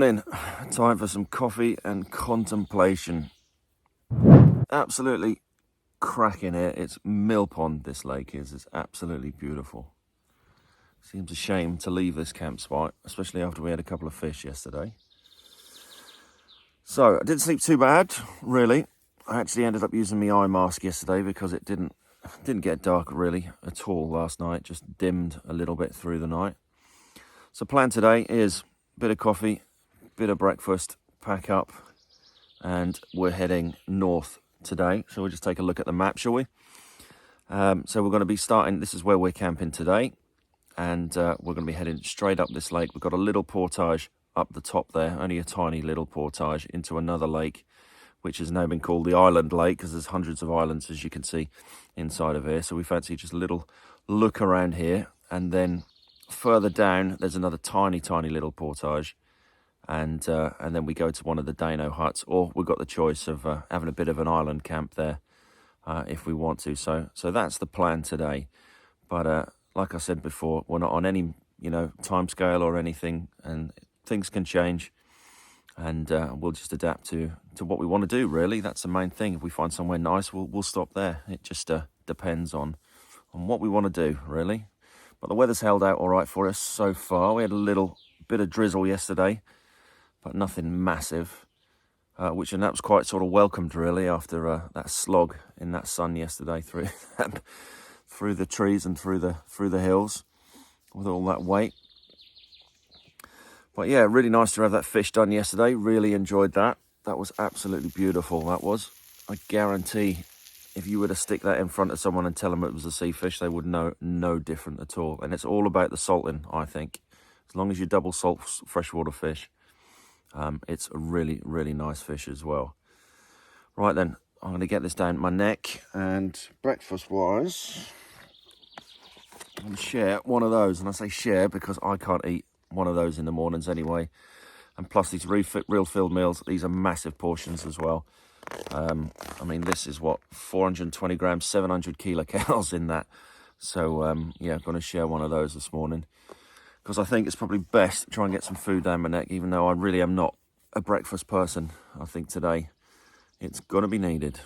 morning. Time for some coffee and contemplation. Absolutely cracking here. It's mill pond, this lake is. It's absolutely beautiful. Seems a shame to leave this camp spot, especially after we had a couple of fish yesterday. So I didn't sleep too bad, really. I actually ended up using my eye mask yesterday because it didn't get dark really at all last night. Just dimmed a little bit through the night. So plan today is a bit of coffee, bit of breakfast, pack up, and we're heading north today. So we'll just take a look at the map, shall we? So we're going to be starting, this is where we're camping today, and we're going to be heading straight up this lake. We've got a little portage up the top there, only a tiny little portage into another lake, which has now been called the Island Lake because there's hundreds of islands, as you can see, inside of here. So we fancy just a little look around here, and then further down there's another tiny little portage, and then we go to one of the Dano huts, or we've got the choice of having a bit of an island camp there if we want to. So that's the plan today. But like I said before, we're not on any time scale or anything, and things can change, and we'll just adapt to what we want to do, really. That's the main thing. If we find somewhere nice, we'll stop there. It just depends on what we want to do, really. But the weather's held out all right for us so far. We had a little bit of drizzle yesterday, but nothing massive, and that was quite sort of welcomed, really, after that slog in that sun yesterday through the trees and through the hills with all that weight. But yeah, really nice to have that fish done yesterday. Really enjoyed that. That was absolutely beautiful, that was. I guarantee if you were to stick that in front of someone and tell them it was a sea fish, they would know no different at all. And it's all about the salting, I think. As long as you double salt freshwater fish, it's a really, really nice fish as well. Right then, I'm going to get this down my neck, and breakfast-wise, I'm going to share one of those. And I say share because I can't eat one of those in the mornings anyway, and plus these real filled meals, these are massive portions as well. I mean, this is what, 420 grams, 700 kilocalories in that. So yeah, I'm going to share one of those this morning because I think it's probably best to try and get some food down my neck, even though I really am not a breakfast person. I think today it's going to be needed.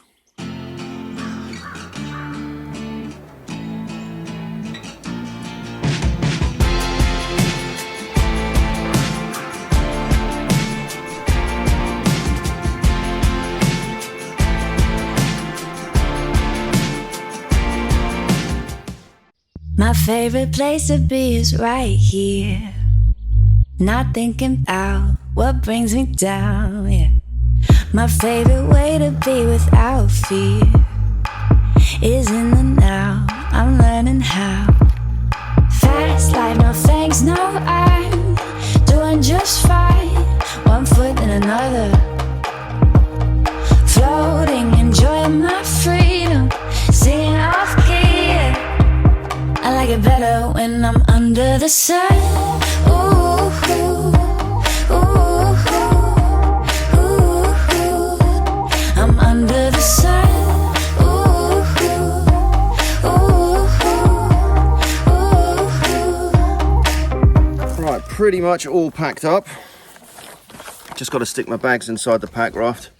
My favorite place to be is right here. Not thinking about what brings me down, yeah. My favorite way to be without fear is in the now. I'm learning how. Fast life, no thanks, no, I'm doing just fine. One foot in another, floating, enjoying my freedom, singing off key, yeah. I like it better when I'm under the sun. Ooh, ooh, ooh, ooh, ooh. I'm under the sun. Ooh, ooh, ooh, ooh. Right, pretty much all packed up. Just got to stick my bags inside the pack raft,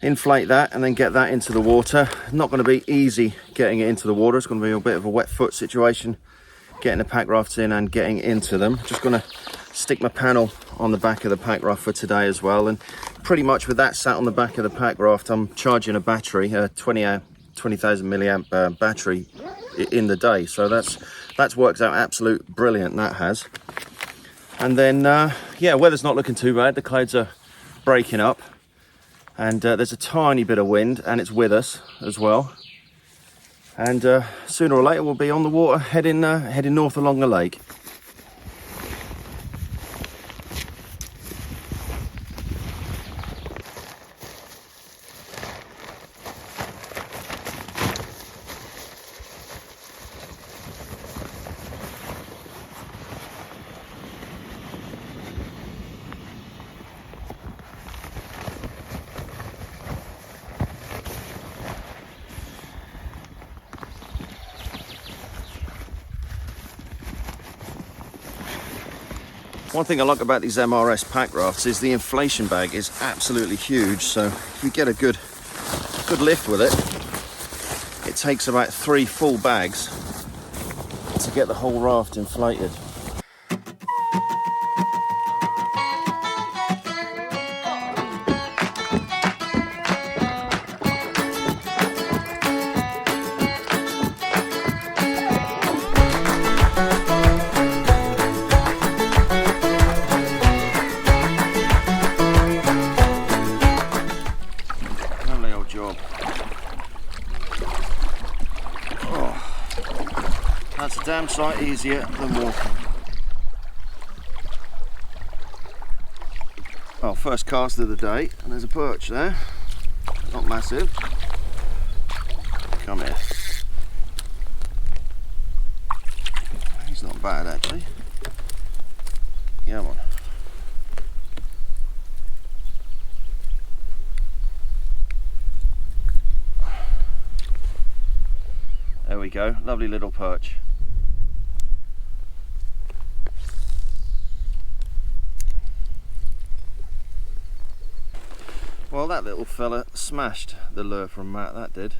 inflate that, and then get that into the water. Not going to be easy getting it into the water. It's going to be a bit of a wet foot situation, getting the pack rafts in and getting into them. Just going to stick my panel on the back of the pack raft for today as well. And pretty much with that sat on the back of the pack raft, I'm charging a battery, a 20,000 milliamp battery in the day. So that's worked out absolute brilliant, that has. And then yeah, weather's not looking too bad. The clouds are breaking up, and there's a tiny bit of wind, and it's with us as well. And sooner or later we'll be on the water heading north along the lake. One thing I like about these MRS pack rafts is the inflation bag is absolutely huge, so if you get a good lift with it, it takes about 3 full bags to get the whole raft inflated. Job. Oh, that's a damn sight easier than walking. Well, first cast of the day, and there's a perch there. Not massive. Come here. He's not bad actually. Come on. There we go, lovely little perch. Well, that little fella smashed the lure from Matt, that did.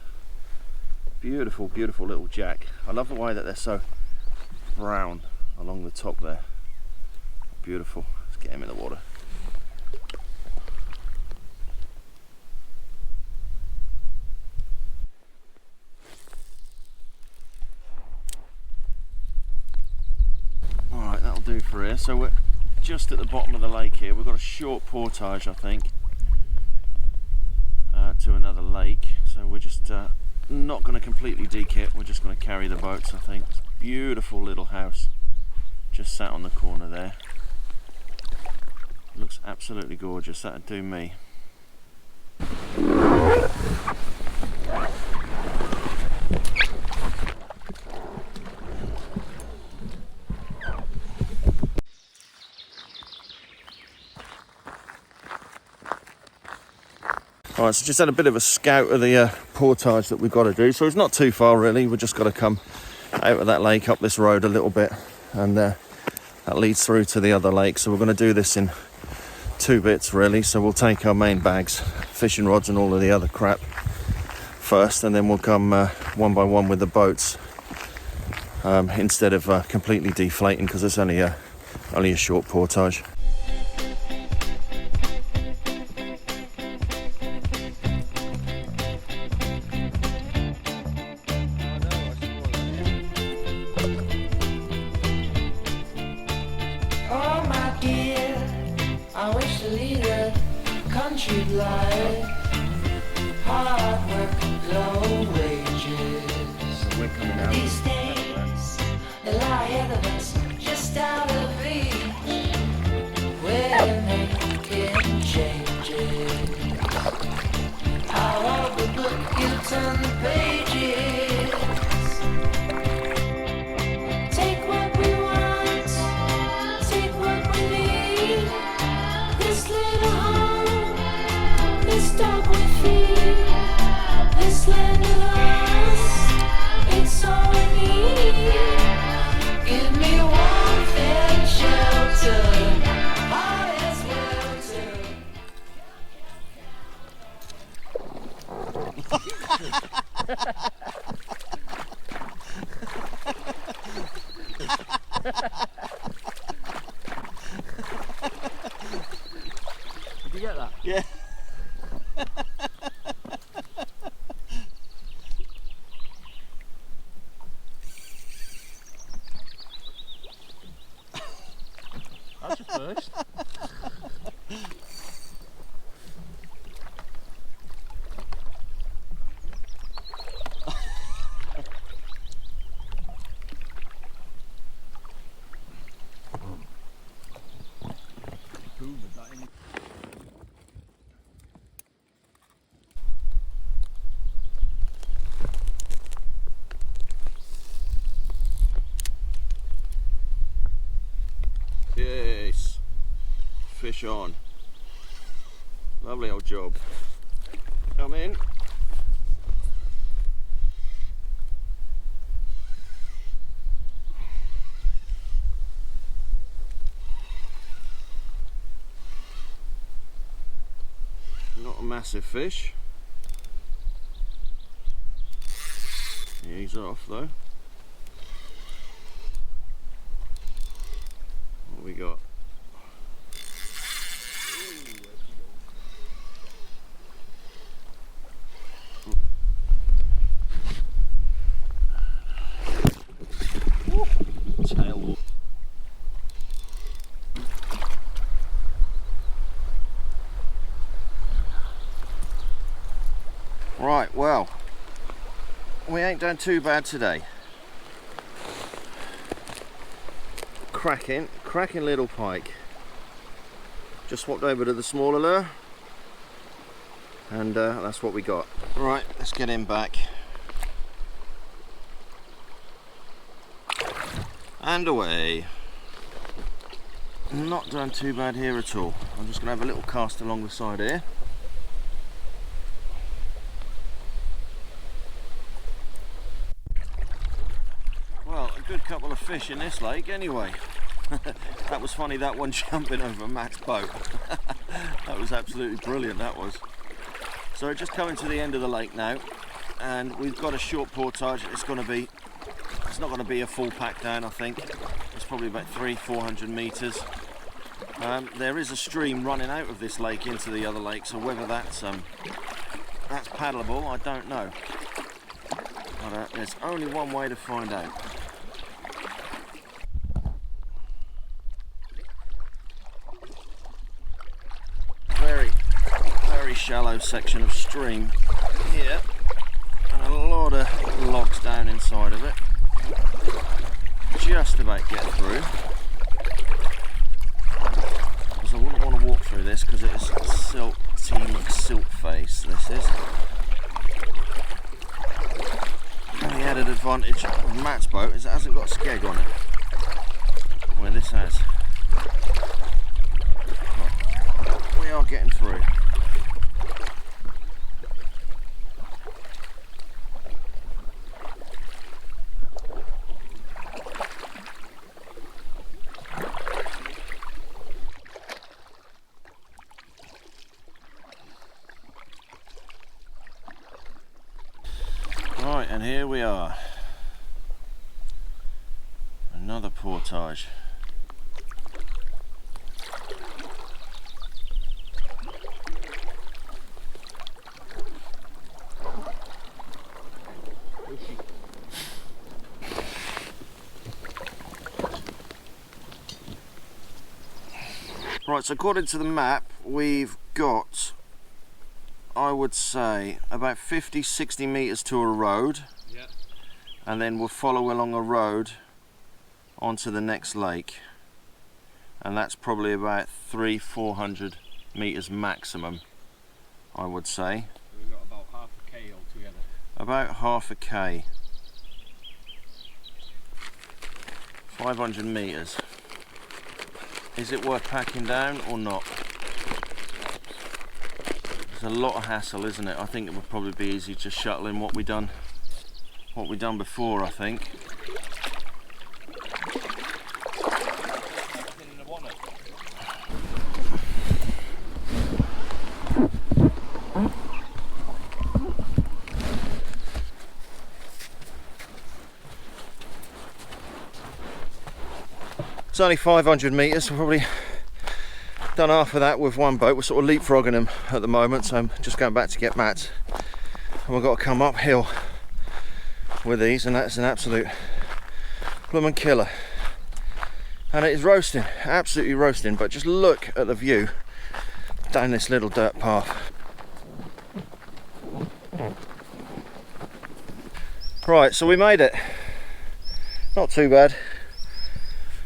Beautiful, beautiful little jack. I love the way that they're so brown along the top there. Beautiful. Let's get him in the water. Do for here. So we're just at the bottom of the lake here. We've got a short portage, I think, to another lake. So we're just not going to completely dekit. We're just going to carry the boats, I think. It's a beautiful little house just sat on the corner there. Looks absolutely gorgeous. That'd do me. Alright, so just had a bit of a scout of the portage that we've got to do. So it's not too far really, we've just got to come out of that lake, up this road a little bit, and that leads through to the other lake. So we're going to do this in 2 bits really. So we'll take our main bags, fishing rods and all of the other crap first, and then we'll come one by one with the boats, instead of completely deflating, because it's only a short portage. Country life, hard work, low wages. So we're coming out. These days, they lie ahead of us, just out of reach. We're making changes. Out of the book, you turn the pages. Take what we want, take what we need. This little home, this dog we feed, this land of us, it's all we need. Give me warmth and shelter, heart as welter. Did you get that? Yeah. That's your first. Yes. Fish on. Lovely old job. Come in. a massive fish. He's off though. What we got? Tail. Right, well, we ain't done too bad today. Cracking little pike. Just swapped over to the smaller lure, and that's what we got. Right, let's get him back. And away. Not done too bad here at all. I'm just going to have a little cast along the side here. Well, a good couple of fish in this lake anyway. That was funny, that one jumping over Matt's boat. That was absolutely brilliant, that was. So we're just coming to the end of the lake now, and we've got a short portage. It's not going to be a full pack down, I think. It's probably about 300-400 metres. There is a stream running out of this lake into the other lake, so whether that's paddleable, I don't know. But there's only one way to find out. Very shallow section of stream here, and a lot of logs down inside of it. Just about get through, because I wouldn't want to walk through this because it is silty silt face. This is. And the added advantage of Matt's boat is it hasn't got a skeg on it, where this has. But we are getting through. Right, and here we are. Another portage. Right, so according to the map, we've got, I would say, about 50-60 metres to a road. Yeah. And then we'll follow along a road onto the next lake. And that's probably about 300-400 metres maximum, I would say. We've got about half a K altogether. About half a K. 500 metres. Is it worth packing down or not? It's a lot of hassle, isn't it? I think it would probably be easy just shuttling what we done before, I think. It's only 500 metres, we've probably done half of that with one boat. We're sort of leapfrogging them at the moment, so I'm just going back to get Matt. And we've got to come uphill with these, and that's an absolute bloomin' killer. And it is roasting, absolutely roasting, but just look at the view down this little dirt path. Right, so we made it. Not too bad.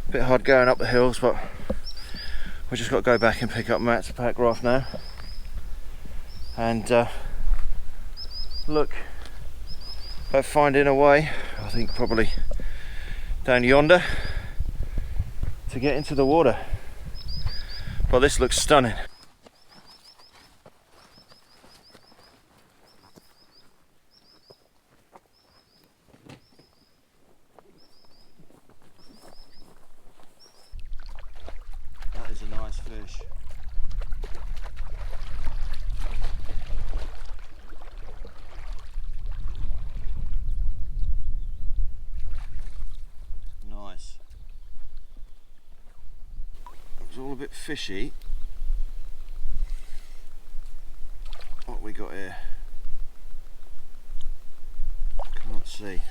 Bit hard going up the hills, but we just got to go back and pick up Matt's Packraft now. And look at finding a way, I think probably down yonder, to get into the water. Well, this looks stunning. That is a nice fish. bit fishy. What we got here? Can't see.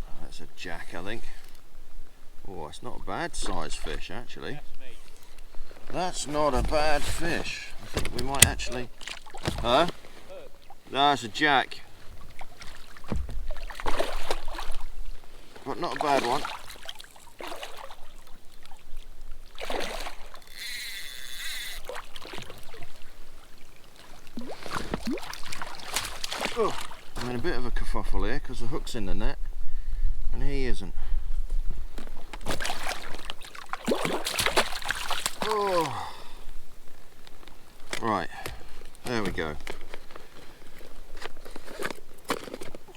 Oh, that's a jack, I think. Oh, it's not a bad size fish actually. That's not a bad fish. I think we might actually... Huh? No, it's a jack. But not a bad one. Oh, I'm in a bit of a kerfuffle here because the hook's in the net and he isn't. Oh. Right, there we go.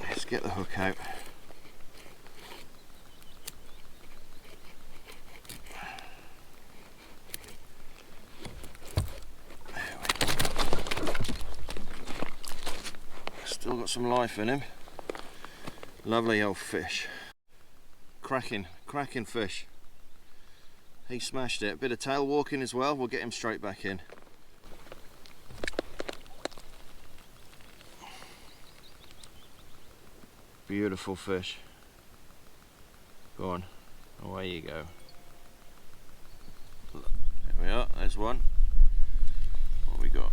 Let's get the hook out. Still got some life in him. Lovely old fish. Cracking fish. He smashed it. Bit of tail walking as well. We'll get him straight back in. Beautiful fish. Go on, away you go. There we are, there's one. What we got?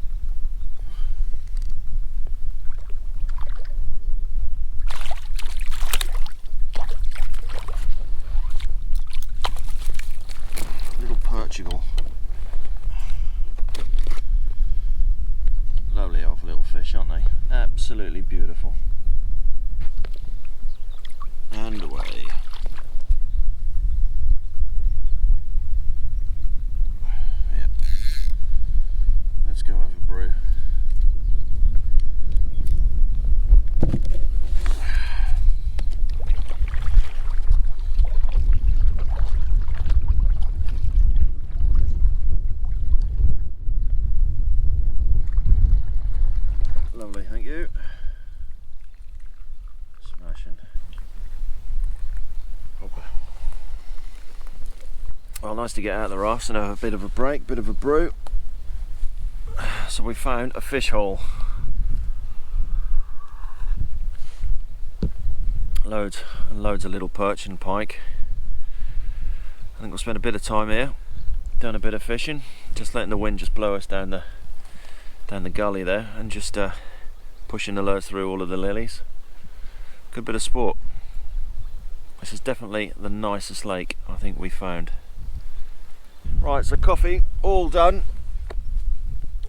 Portugal. Lovely old little fish, aren't they? Absolutely beautiful. And away. Yep. Let's go have a brew. Lovely, thank you. Smashing. Hopper. Well, nice to get out of the rafts and have a bit of a break, bit of a brew. So we found a fish hole. Loads and loads of little perch and pike. I think we'll spend a bit of time here, doing a bit of fishing, just letting the wind just blow us down the gully there and just pushing the lures through all of the lilies. Good bit of sport. This is definitely the nicest lake I think we found. Right, so coffee all done.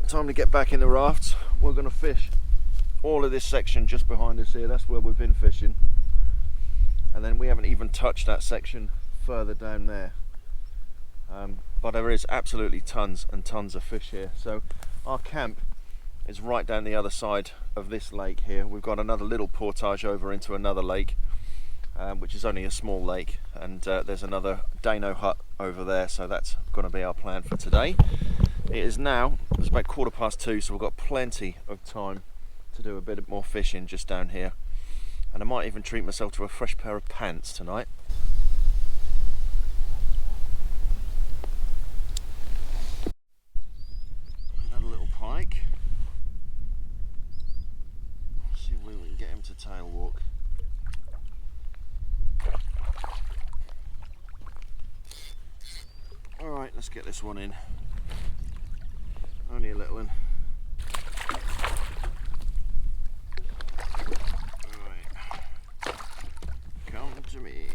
Time to get back in the rafts. We're going to fish all of this section just behind us here. That's where we've been fishing. And then we haven't even touched that section further down there. But there is absolutely tons and tons of fish here. So our camp is right down the other side of this lake here. We've got another little portage over into another lake, which is only a small lake, and there's another Dano hut over there, so that's going to be our plan for today. It is now, it's about 2:15, so we've got plenty of time to do a bit more fishing just down here, and I might even treat myself to a fresh pair of pants tonight. Another little pike. See if we can get him to tail walk. Alright, let's get this one in. Only a little one. Alright. Come to me.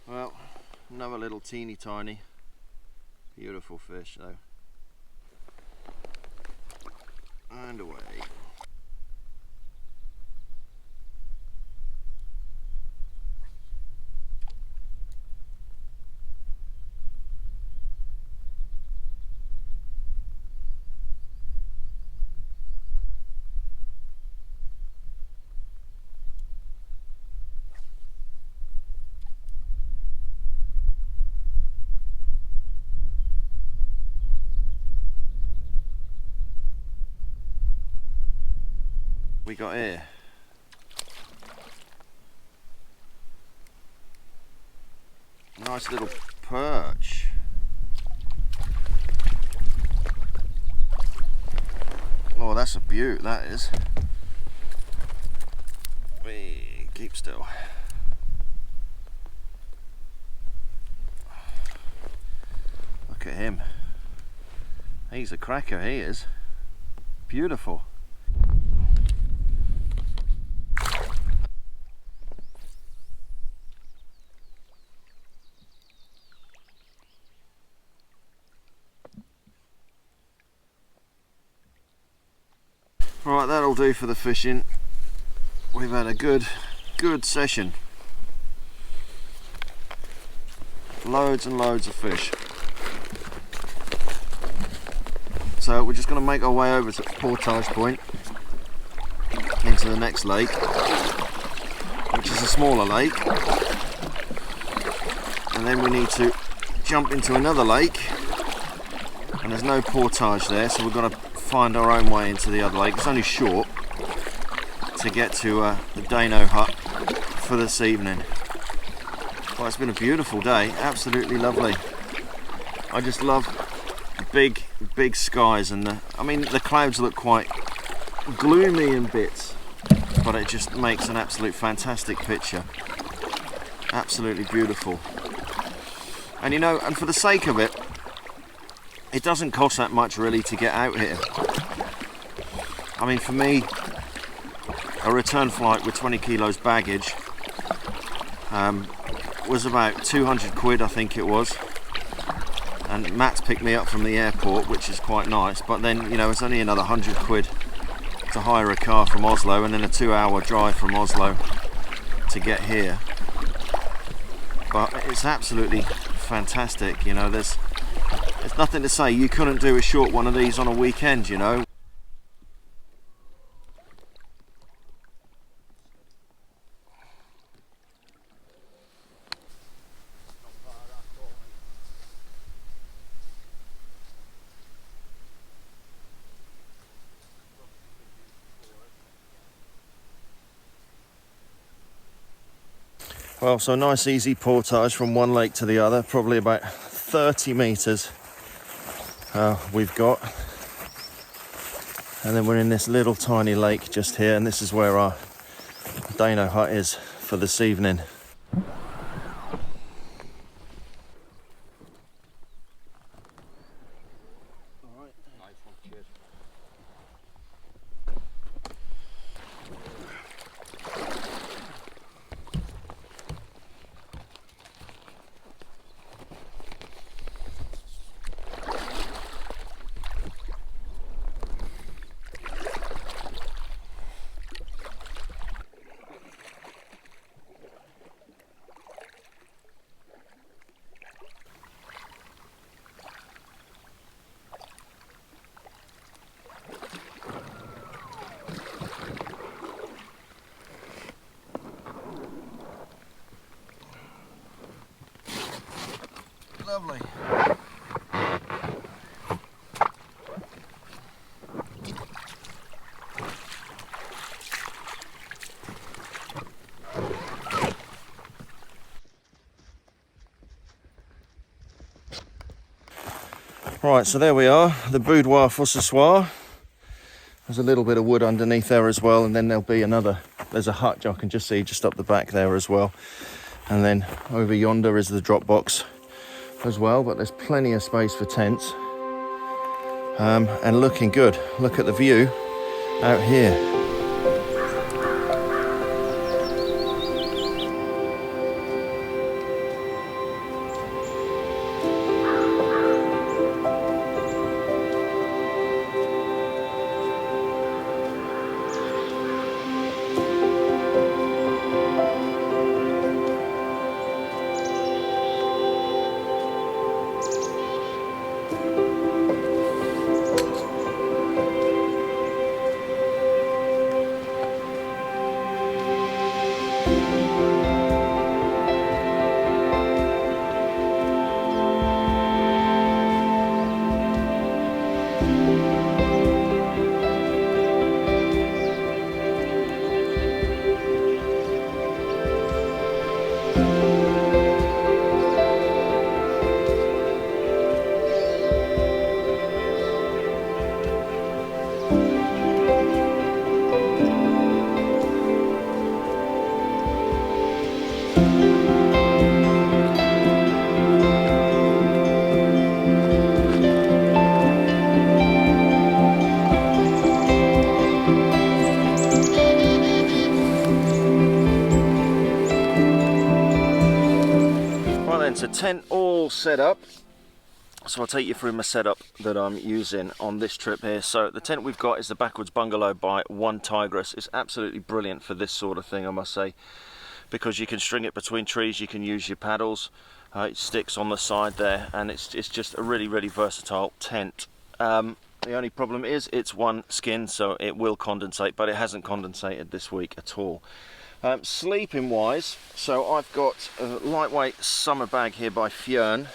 Well, another little teeny tiny. Beautiful fish though. And away. We got here. Nice little perch. Oh, that's a beaut, that is. Wee, keep still. Look at him. He's a cracker, he is. Beautiful. Right, that'll do for the fishing. We've had a good session. Loads and loads of fish. So we're just going to make our way over to the portage point into the next lake, which is a smaller lake, and then we need to jump into another lake, and there's no portage there, so we're going to find our own way into the other lake. It's only short to get to the Dano hut for this evening. Well, it's been a beautiful day, absolutely lovely. I just love big skies, and the clouds look quite gloomy in bits, but it just makes an absolute fantastic picture. Absolutely beautiful. And you know, and for the sake of it, it doesn't cost that much really to get out here. I mean, for me, a return flight with 20 kilos baggage was about 200 quid, I think it was. And Matt's picked me up from the airport, which is quite nice, but then, you know, it's only another 100 quid to hire a car from Oslo, and then a 2-hour drive from Oslo to get here. But it's absolutely fantastic, you know. There's nothing to say. You couldn't do a short one of these on a weekend, you know. Well, so nice easy portage from one lake to the other, probably about 30 metres we've got. And then we're in this little tiny lake just here, and this is where our Dano hut is for this evening. Lovely. Right, so there we are, the boudoir for ce soir. There's a little bit of wood underneath there as well, and then there'll be there's a hut I can just see just up the back there as well. And then over yonder is the drop box as well, but there's plenty of space for tents. And looking good. Look at the view out here. then, so tent all set up. So I'll take you through my setup that I'm using on this trip here. So the tent we've got is the Backwards Bungalow by One Tigress. It's absolutely brilliant for this sort of thing, I must say, because you can string it between trees, you can use your paddles, it sticks on the side there, and it's just a really, really versatile tent. The only problem is it's one skin, so it will condensate, but it hasn't condensated this week at all. Sleeping wise, so I've got a lightweight summer bag here by Fjern,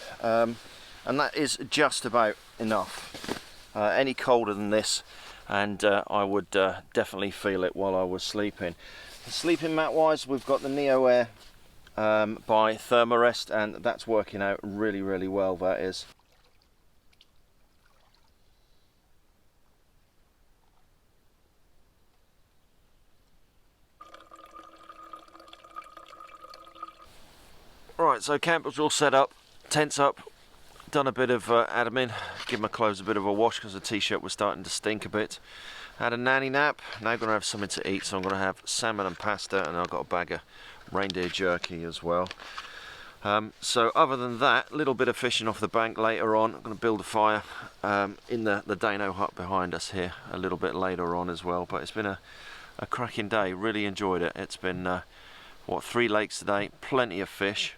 and that is just about enough. Any colder than this and I would definitely feel it while I was sleeping. Sleeping mat wise, we've got the Neo Air by Thermarest, and that's working out really, really well, that is. Right, so camp was all set up, tents up, done a bit of admin, give my clothes a bit of a wash because the t-shirt was starting to stink a bit. Had a nanny nap, now going to have something to eat, so I'm going to have salmon and pasta, and I've got a bag of reindeer jerky as well. So other than that, a little bit of fishing off the bank later on. I'm going to build a fire in the Dano hut behind us here a little bit later on as well. But it's been a cracking day, really enjoyed it. It's been, 3 lakes today, plenty of fish,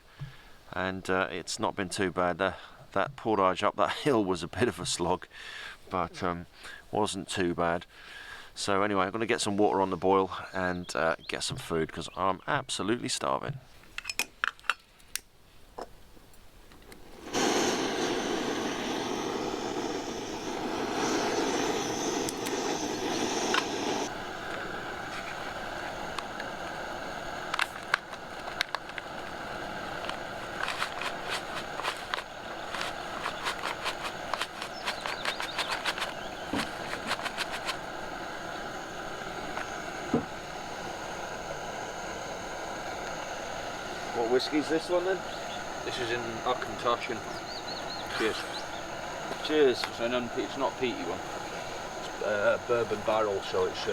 and it's not been too bad. That portage up that hill was a bit of a slog, but wasn't too bad. So anyway, I'm going to get some water on the boil and get some food because I'm absolutely starving. What whiskey's this one then? This is in Auchentoshan. Cheers. Cheers. It's not a peaty one. It's bourbon barrel, so it's...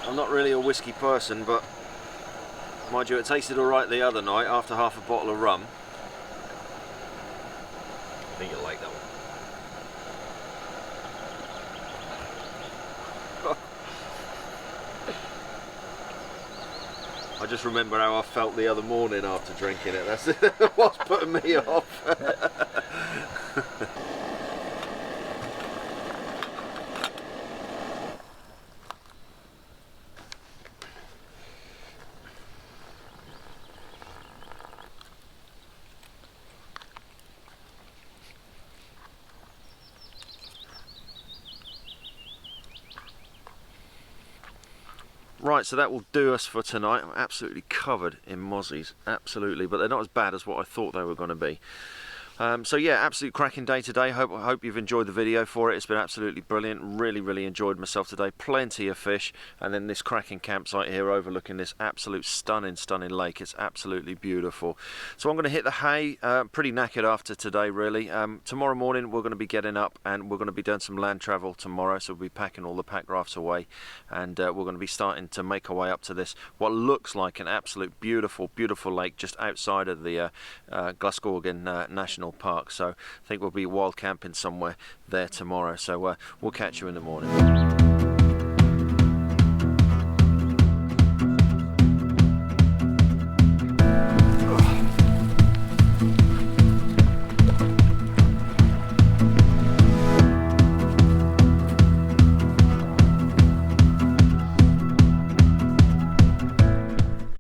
I'm not really a whiskey person, but mind you, it tasted alright the other night after half a bottle of rum. I think you'll like that one. I just remember how I felt the other morning after drinking it. That's what's putting me off. Right, so that will do us for tonight. I'm absolutely covered in mozzies, absolutely, but they're not as bad as what I thought they were going to be. So yeah, absolute cracking day today. I hope you've enjoyed the video for it. It's been absolutely brilliant. Really, really enjoyed myself today. Plenty of fish, and then this cracking campsite here overlooking this absolute stunning lake. It's absolutely beautiful. So I'm going to hit the hay. Pretty knackered after today, really. Tomorrow morning we're going to be getting up and we're going to be doing some land travel tomorrow. So we'll be packing all the pack rafts away, and we're going to be starting to make our way up to this what looks like an absolute beautiful lake just outside of the Glaskogen National Park. So I think we'll be wild camping somewhere there tomorrow, so we'll catch you in the morning.